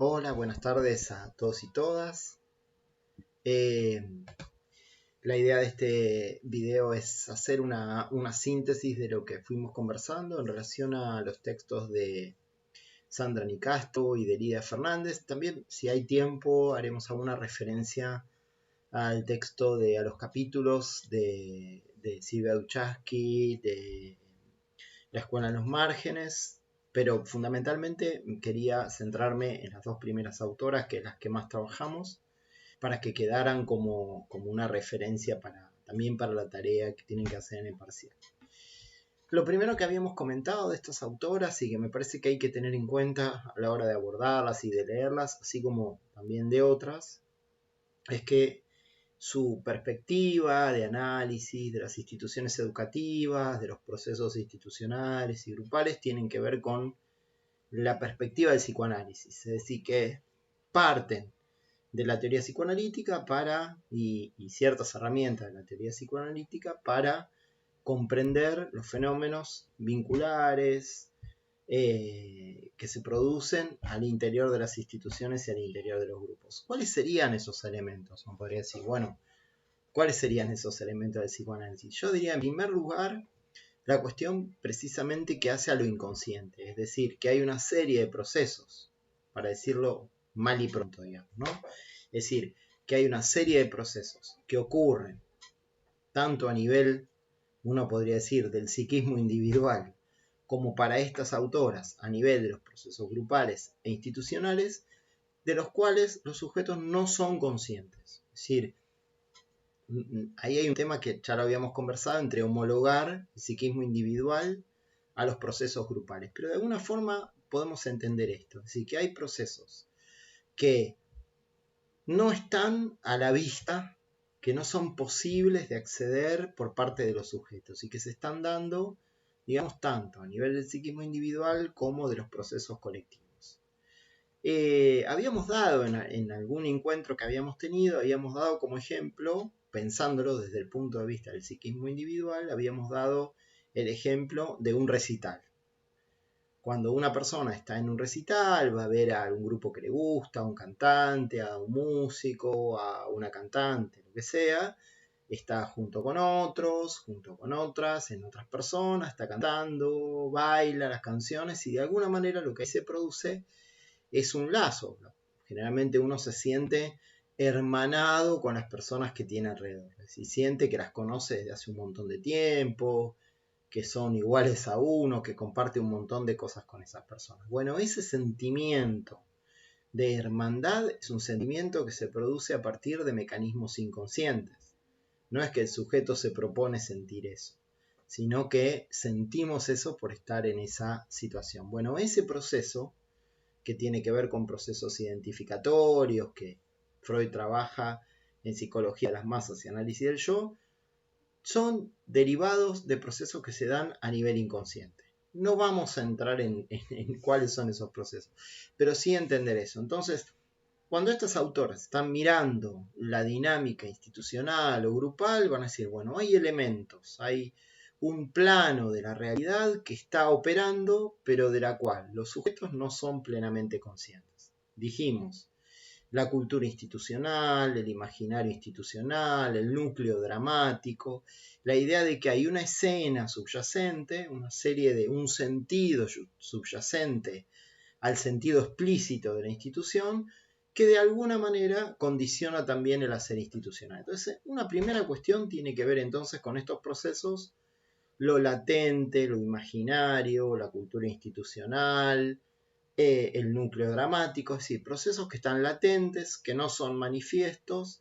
Hola, buenas tardes a todos y todas. La idea de este video es hacer una síntesis de lo que fuimos conversando en relación a los textos de Sandra Nicastro y de Lidia Fernández. También, si hay tiempo, haremos alguna referencia al texto a los capítulos de Silvia Duchaski, de La Escuela en los Márgenes. Pero fundamentalmente quería centrarme en las dos primeras autoras, que es las que más trabajamos, para que quedaran como una referencia también para la tarea que tienen que hacer en el parcial. Lo primero que habíamos comentado de estas autoras y que me parece que hay que tener en cuenta a la hora de abordarlas y de leerlas, así como también de otras, es que su perspectiva de análisis de las instituciones educativas, de los procesos institucionales y grupales, tienen que ver con la perspectiva del psicoanálisis. Es decir, que parten de la teoría psicoanalítica y ciertas herramientas de la teoría psicoanalítica para comprender los fenómenos vinculares que se producen al interior de las instituciones y al interior de los grupos. ¿Cuáles serían esos elementos? Uno podría decir, bueno, ¿cuáles serían esos elementos del psicoanálisis? Yo diría, en primer lugar, la cuestión precisamente que hace a lo inconsciente, es decir, que hay una serie de procesos, para decirlo mal y pronto, digamos, ¿no? Es decir, que hay una serie de procesos que ocurren tanto a nivel, uno podría decir, del psiquismo individual, como para estas autoras a nivel de los procesos grupales e institucionales, de los cuales los sujetos no son conscientes. Es decir, ahí hay un tema que ya lo habíamos conversado entre homologar el psiquismo individual a los procesos grupales. Pero de alguna forma podemos entender esto. Es decir, que hay procesos que no están a la vista, que no son posibles de acceder por parte de los sujetos y que se están dando, digamos, tanto a nivel del psiquismo individual como de los procesos colectivos. Habíamos dado en algún encuentro que habíamos tenido, habíamos dado como ejemplo, pensándolo desde el punto de vista del psiquismo individual, habíamos dado el ejemplo de un recital. Cuando una persona está en un recital, va a ver a un grupo que le gusta, a un cantante, a un músico, a una cantante, lo que sea, está junto con otros, junto con otras, en otras personas, está cantando, baila las canciones y de alguna manera lo que ahí se produce es un lazo. Generalmente uno se siente hermanado con las personas que tiene alrededor, es decir, siente que las conoce desde hace un montón de tiempo, que son iguales a uno, que comparte un montón de cosas con esas personas. Bueno, ese sentimiento de hermandad es un sentimiento que se produce a partir de mecanismos inconscientes. No es que el sujeto se propone sentir eso, sino que sentimos eso por estar en esa situación. Bueno, ese proceso que tiene que ver con procesos identificatorios, que Freud trabaja en psicología de las masas y análisis del yo, son derivados de procesos que se dan a nivel inconsciente. No vamos a entrar en cuáles son esos procesos, pero sí entender eso. Entonces, cuando estas autoras están mirando la dinámica institucional o grupal, van a decir, bueno, hay elementos, hay un plano de la realidad que está operando, pero de la cual los sujetos no son plenamente conscientes. Dijimos, la cultura institucional, el imaginario institucional, el núcleo dramático, la idea de que hay una escena subyacente, una serie de un sentido subyacente al sentido explícito de la institución, que de alguna manera condiciona también el hacer institucional. Entonces, una primera cuestión tiene que ver entonces con estos procesos, lo latente, lo imaginario, la cultura institucional, el núcleo dramático, es decir, procesos que están latentes, que no son manifiestos,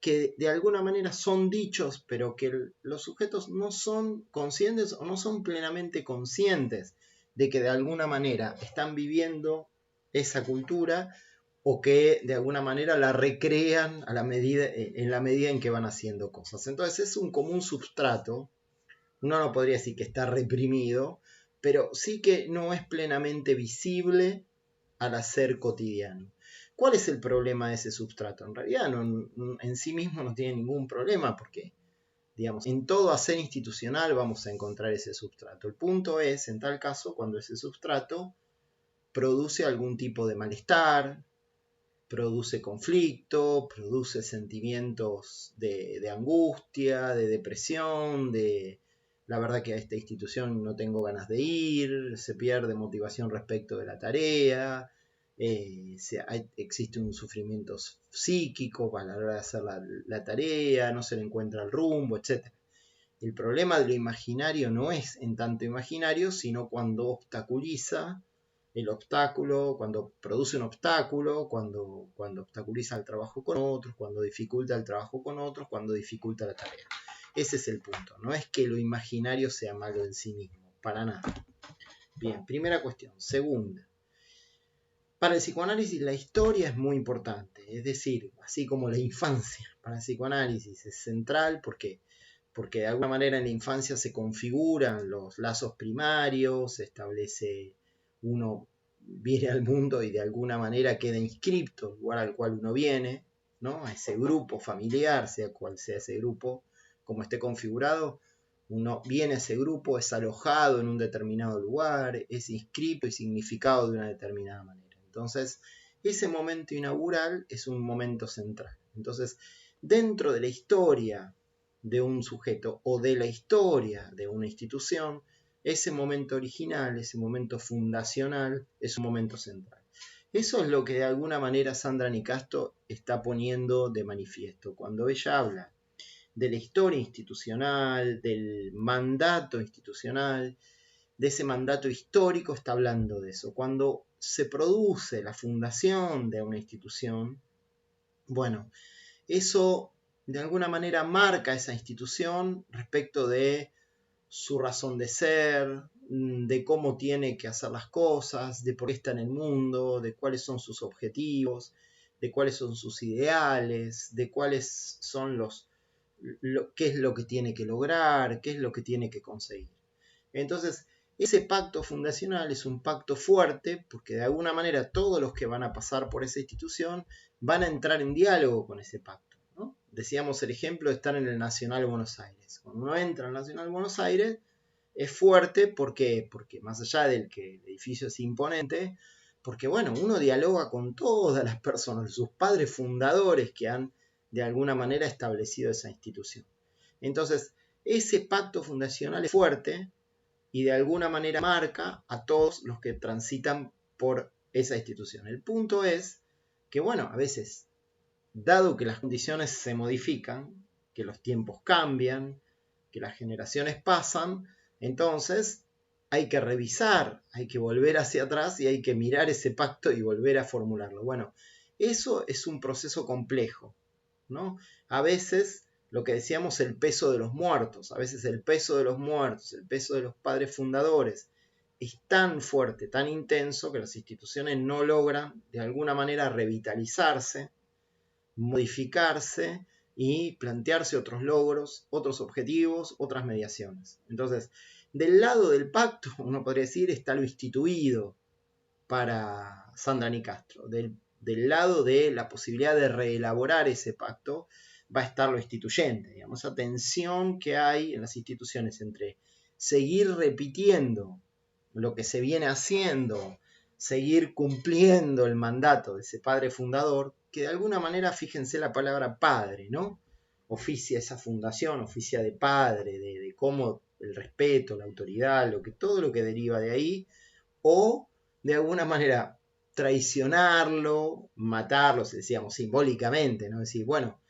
que de alguna manera son dichos, pero que los sujetos no son conscientes o no son plenamente conscientes de que de alguna manera están viviendo esa cultura o que de alguna manera la recrean en la medida en que van haciendo cosas. Entonces es un común substrato. Uno no podría decir que está reprimido, pero sí que no es plenamente visible al hacer cotidiano. ¿Cuál es el problema de ese substrato? En realidad en sí mismo no tiene ningún problema porque, digamos, en todo hacer institucional vamos a encontrar ese substrato. El punto es, en tal caso, cuando ese substrato produce algún tipo de malestar, produce conflicto, produce sentimientos de angustia, de depresión, de la verdad que a esta institución no tengo ganas de ir, se pierde motivación respecto de la tarea, existe un sufrimiento psíquico a la hora de hacer la tarea, no se le encuentra el rumbo, etc. El problema de lo imaginario no es en tanto imaginario, sino cuando obstaculiza el obstáculo, cuando produce un obstáculo, cuando obstaculiza el trabajo con otros, cuando dificulta el trabajo con otros, cuando dificulta la tarea. Ese es el punto. No es que lo imaginario sea malo en sí mismo, para nada. Bien, primera cuestión. Segunda, para el psicoanálisis la historia es muy importante. Es decir, así como la infancia para el psicoanálisis es central porque de alguna manera en la infancia se configuran los lazos primarios, se establece, uno viene al mundo y de alguna manera queda inscripto el lugar al cual uno viene, ¿no? A ese grupo familiar, sea cual sea ese grupo, como esté configurado, uno viene a ese grupo, es alojado en un determinado lugar, es inscrito y significado de una determinada manera. Entonces, ese momento inaugural es un momento central. Entonces, dentro de la historia de un sujeto o de la historia de una institución, ese momento original, ese momento fundacional, es un momento central. Eso es lo que de alguna manera Sandra Nicastro está poniendo de manifiesto. Cuando ella habla de la historia institucional, del mandato institucional, de ese mandato histórico, está hablando de eso. Cuando se produce la fundación de una institución, bueno, eso de alguna manera marca esa institución respecto de su razón de ser, de cómo tiene que hacer las cosas, de por qué está en el mundo, de cuáles son sus objetivos, de cuáles son sus ideales, de cuáles son qué es lo que tiene que lograr, qué es lo que tiene que conseguir. Entonces, ese pacto fundacional es un pacto fuerte porque de alguna manera todos los que van a pasar por esa institución van a entrar en diálogo con ese pacto, ¿no? Decíamos el ejemplo de estar en el Nacional Buenos Aires. Cuando uno entra en el Nacional Buenos Aires es fuerte porque más allá del que el edificio es imponente, porque bueno, uno dialoga con todas las personas, sus padres fundadores que han de alguna manera establecido esa institución. Entonces, ese pacto fundacional es fuerte y de alguna manera marca a todos los que transitan por esa institución. El punto es que, bueno, a veces, dado que las condiciones se modifican, que los tiempos cambian, que las generaciones pasan, entonces hay que revisar, hay que volver hacia atrás y hay que mirar ese pacto y volver a formularlo. Bueno, eso es un proceso complejo, ¿no? A veces lo que decíamos, el peso de los muertos, a veces el peso de los muertos, el peso de los padres fundadores, es tan fuerte, tan intenso, que las instituciones no logran de alguna manera revitalizarse, modificarse y plantearse otros logros, otros objetivos, otras mediaciones. Entonces, del lado del pacto, uno podría decir, está lo instituido para Sandra Nicastro. Del lado de la posibilidad de reelaborar ese pacto, va a estar lo instituyente, digamos, esa tensión que hay en las instituciones entre seguir repitiendo lo que se viene haciendo, seguir cumpliendo el mandato de ese padre fundador, que de alguna manera, fíjense la palabra padre, ¿no? Oficia esa fundación, oficia de padre, de cómo el respeto, la autoridad, todo lo que deriva de ahí, o de alguna manera traicionarlo, matarlo, decíamos simbólicamente, ¿no? Decir, bueno,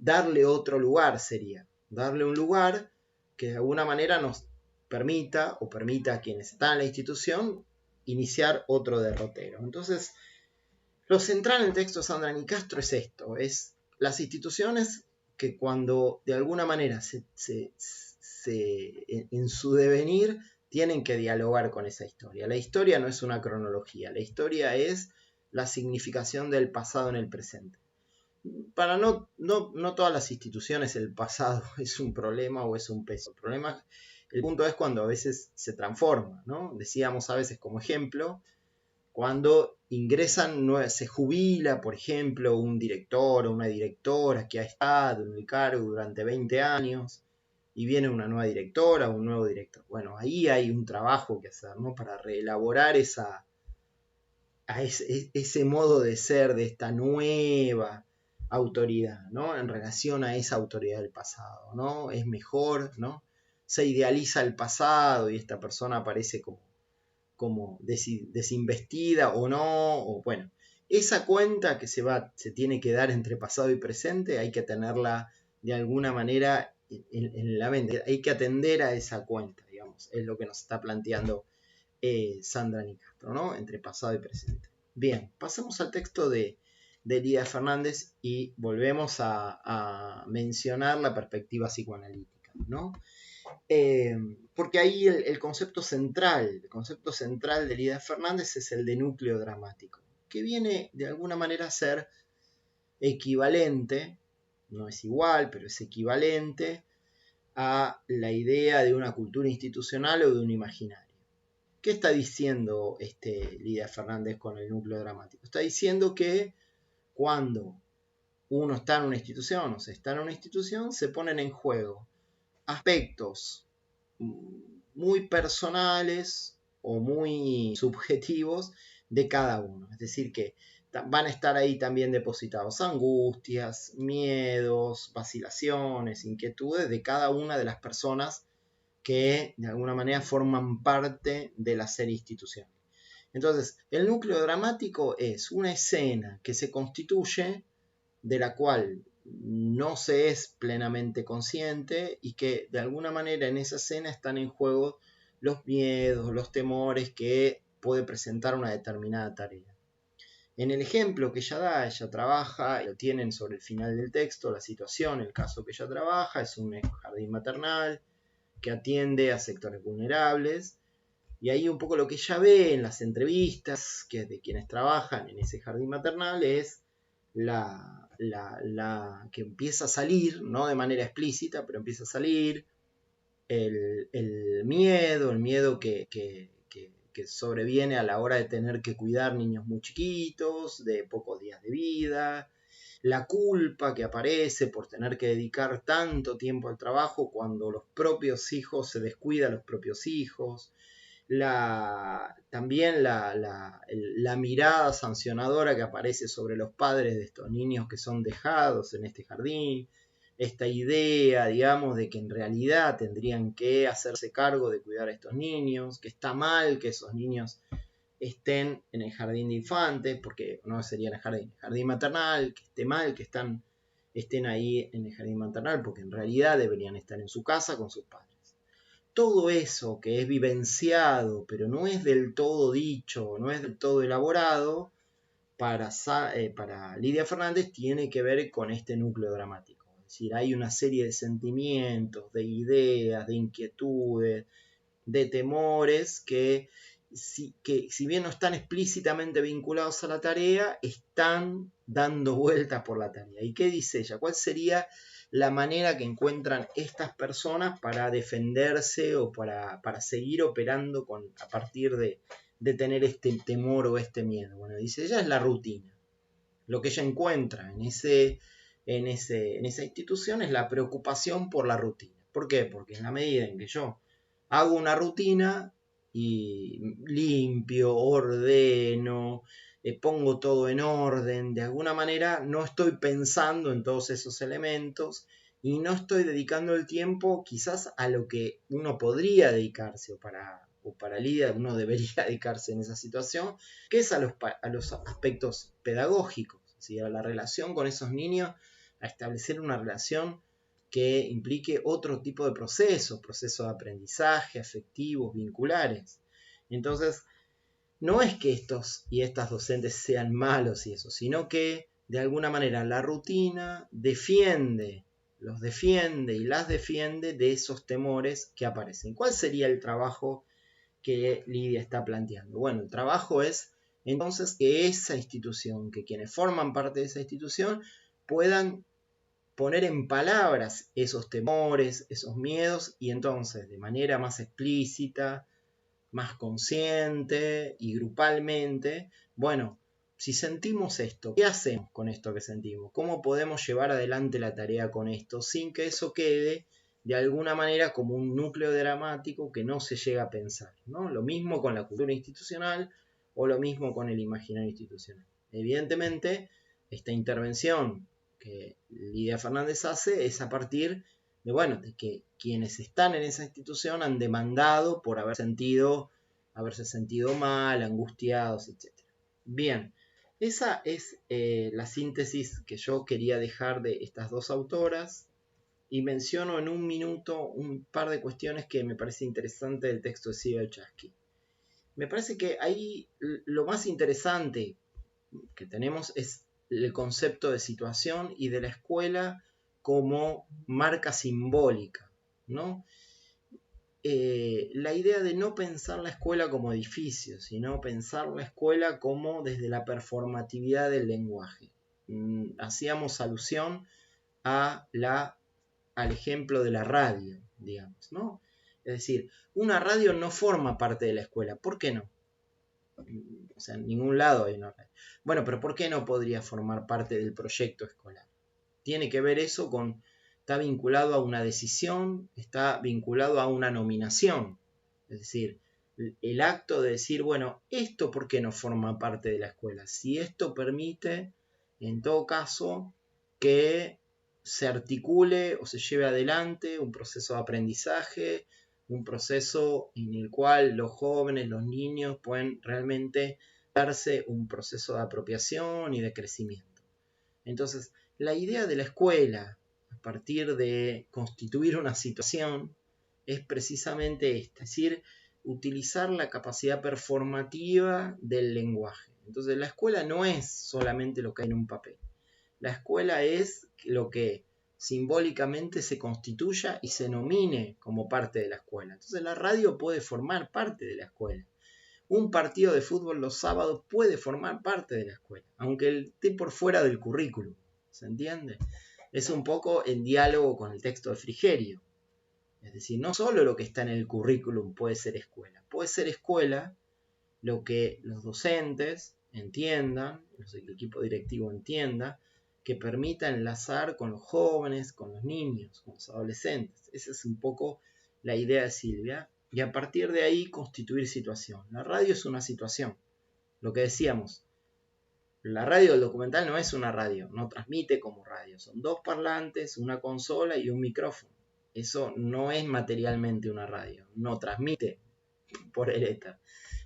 darle otro lugar sería, darle un lugar que de alguna manera nos permita o permita a quienes están en la institución iniciar otro derrotero. Entonces, lo central en el texto de Sandra Nicastro es esto, es las instituciones que cuando de alguna manera en su devenir tienen que dialogar con esa historia. La historia no es una cronología, la historia es la significación del pasado en el presente. Para no todas las instituciones el pasado es un problema o es un peso. El punto es cuando a veces se transforma, ¿no? Decíamos a veces como ejemplo, cuando se jubila, por ejemplo, un director o una directora que ha estado en el cargo durante 20 años y viene una nueva directora o un nuevo director. Bueno, ahí hay un trabajo que hacer, ¿no? Para reelaborar a ese modo de ser de esta nueva autoridad, ¿no? En relación a esa autoridad del pasado, ¿no? Es mejor, ¿no? Se idealiza el pasado y esta persona aparece como desinvestida o no, o bueno, esa cuenta que se tiene que dar entre pasado y presente hay que tenerla de alguna manera en la mente, hay que atender a esa cuenta, digamos, es lo que nos está planteando Sandra Nicastro, ¿no? Entre pasado y presente. Bien, pasamos al texto de Lidia Fernández y volvemos a mencionar la perspectiva psicoanalítica, ¿no? Porque ahí el concepto central de Lidia Fernández es el de núcleo dramático, que viene de alguna manera a ser equivalente, no es igual, pero es equivalente a la idea de una cultura institucional o de un imaginario. ¿Qué está diciendo Lidia Fernández con el núcleo dramático? Está diciendo que cuando uno está en una institución o se está en una institución, se ponen en juego aspectos muy personales o muy subjetivos de cada uno. Es decir, que van a estar ahí también depositados angustias, miedos, vacilaciones, inquietudes de cada una de las personas que de alguna manera forman parte de la serie institucional. Entonces, el núcleo dramático es una escena que se constituye, de la cual no se es plenamente consciente y que de alguna manera en esa escena están en juego los miedos, los temores que puede presentar una determinada tarea. En el ejemplo que ella trabaja, lo tienen sobre el final del texto, la situación, el caso que ella trabaja, es un jardín maternal que atiende a sectores vulnerables, y ahí un poco lo que ella ve en las entrevistas que de quienes trabajan en ese jardín maternal es la que empieza a salir, no de manera explícita, pero empieza a salir el miedo que sobreviene a la hora de tener que cuidar niños muy chiquitos, de pocos días de vida, la culpa que aparece por tener que dedicar tanto tiempo al trabajo cuando los propios hijos se descuidan los propios hijos, también la mirada sancionadora que aparece sobre los padres de estos niños que son dejados en este jardín, esta idea, digamos, de que en realidad tendrían que hacerse cargo de cuidar a estos niños, que está mal que esos niños estén en el jardín de infantes, porque no sería en el jardín maternal, que esté mal que estén ahí en el jardín maternal, porque en realidad deberían estar en su casa con sus padres. Todo eso que es vivenciado, pero no es del todo dicho, no es del todo elaborado, para Lidia Fernández tiene que ver con este núcleo dramático. Es decir, hay una serie de sentimientos, de ideas, de inquietudes, de temores que si bien no están explícitamente vinculados a la tarea, están dando vueltas por la tarea. ¿Y qué dice ella? ¿Cuál sería la manera que encuentran estas personas para defenderse o para seguir operando a partir de tener este temor o este miedo? Bueno, dice ella, es la rutina. Lo que ella encuentra en esa institución es la preocupación por la rutina. ¿Por qué? Porque en la medida en que yo hago una rutina y limpio, ordeno, pongo todo en orden, de alguna manera no estoy pensando en todos esos elementos y no estoy dedicando el tiempo quizás a lo que uno podría dedicarse o para Lidia uno debería dedicarse en esa situación, que es a los aspectos pedagógicos, ¿sí? A la relación con esos niños, a establecer una relación que implique otro tipo de procesos de aprendizaje, afectivos, vinculares. Entonces, no es que estos y estas docentes sean malos y eso, sino que de alguna manera la rutina los defiende y las defiende de esos temores que aparecen. ¿Cuál sería el trabajo que Lidia está planteando? Bueno, el trabajo es entonces que esa institución, que quienes forman parte de esa institución puedan poner en palabras esos temores, esos miedos y entonces de manera más explícita, más consciente y grupalmente, bueno, si sentimos esto, ¿qué hacemos con esto que sentimos? ¿Cómo podemos llevar adelante la tarea con esto sin que eso quede de alguna manera como un núcleo dramático que no se llega a pensar, ¿no? Lo mismo con la cultura institucional o lo mismo con el imaginario institucional. Evidentemente, esta intervención que Lidia Fernández hace es a partir de que quienes están en esa institución han demandado por haberse sentido mal, angustiados, etc. Bien, esa es la síntesis que yo quería dejar de estas dos autoras, y menciono en un minuto un par de cuestiones que me parece interesante del texto de Silvia Chasky. Me parece que ahí lo más interesante que tenemos es el concepto de situación y de la escuela como marca simbólica, ¿no? La idea de no pensar la escuela como edificio, sino pensar la escuela como desde la performatividad del lenguaje. Hacíamos alusión al ejemplo de la radio, digamos, ¿no? Es decir, una radio no forma parte de la escuela. ¿Por qué no? O sea, en ningún lado hay una radio. Bueno, pero ¿por qué no podría formar parte del proyecto escolar? Tiene que ver eso con, está vinculado a una decisión, está vinculado a una nominación. Es decir, el acto de decir, bueno, ¿esto por qué no forma parte de la escuela? Si esto permite, en todo caso, que se articule o se lleve adelante un proceso de aprendizaje, un proceso en el cual los jóvenes, los niños pueden realmente darse un proceso de apropiación y de crecimiento. Entonces, la idea de la escuela, a partir de constituir una situación, es precisamente esta, es decir, utilizar la capacidad performativa del lenguaje. Entonces, la escuela no es solamente lo que hay en un papel. La escuela es lo que simbólicamente se constituya y se nomine como parte de la escuela. Entonces la radio puede formar parte de la escuela. Un partido de fútbol los sábados puede formar parte de la escuela, aunque esté por fuera del currículum. ¿Se entiende? Es un poco en diálogo con el texto de Frigerio. Es decir, no solo lo que está en el currículum puede ser escuela lo que los docentes entiendan, el equipo directivo entienda, que permita enlazar con los jóvenes, con los niños, con los adolescentes. Esa es un poco la idea de Silvia. Y a partir de ahí constituir situación. La radio es una situación. Lo que decíamos, la radio del documental no es una radio, no transmite como radio. Son dos parlantes, una consola y un micrófono. Eso no es materialmente una radio, no transmite por el éter.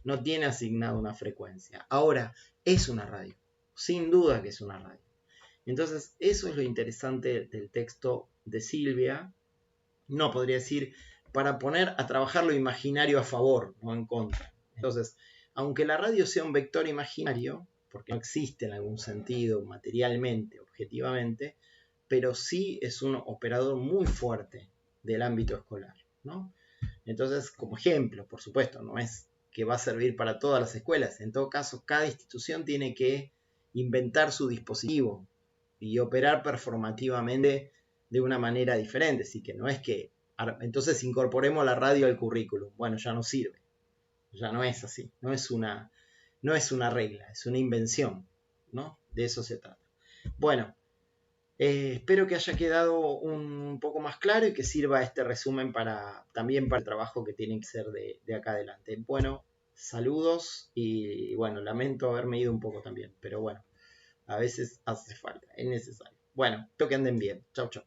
No tiene asignada una frecuencia. Ahora, es una radio. Sin duda que es una radio. Entonces, eso es lo interesante del texto de Silvia. No podría decir, para poner a trabajar lo imaginario a favor, no en contra. Entonces, aunque la radio sea un vector imaginario, porque no existe en algún sentido materialmente, objetivamente, pero sí es un operador muy fuerte del ámbito escolar, ¿no? Entonces, como ejemplo, por supuesto, no es que va a servir para todas las escuelas. En todo caso, cada institución tiene que inventar su dispositivo y operar performativamente de una manera diferente. Así que no es que, entonces incorporemos la radio al currículum. Bueno, ya no sirve. Ya no es así. No es una regla, es una invención, ¿no? De eso se trata. Bueno, espero que haya quedado un poco más claro y que sirva este resumen también para el trabajo que tienen que hacer de acá adelante. Bueno, saludos y bueno, lamento haberme ido un poco también, pero bueno, a veces hace falta, es necesario. Bueno, espero que anden bien. Chau, chau.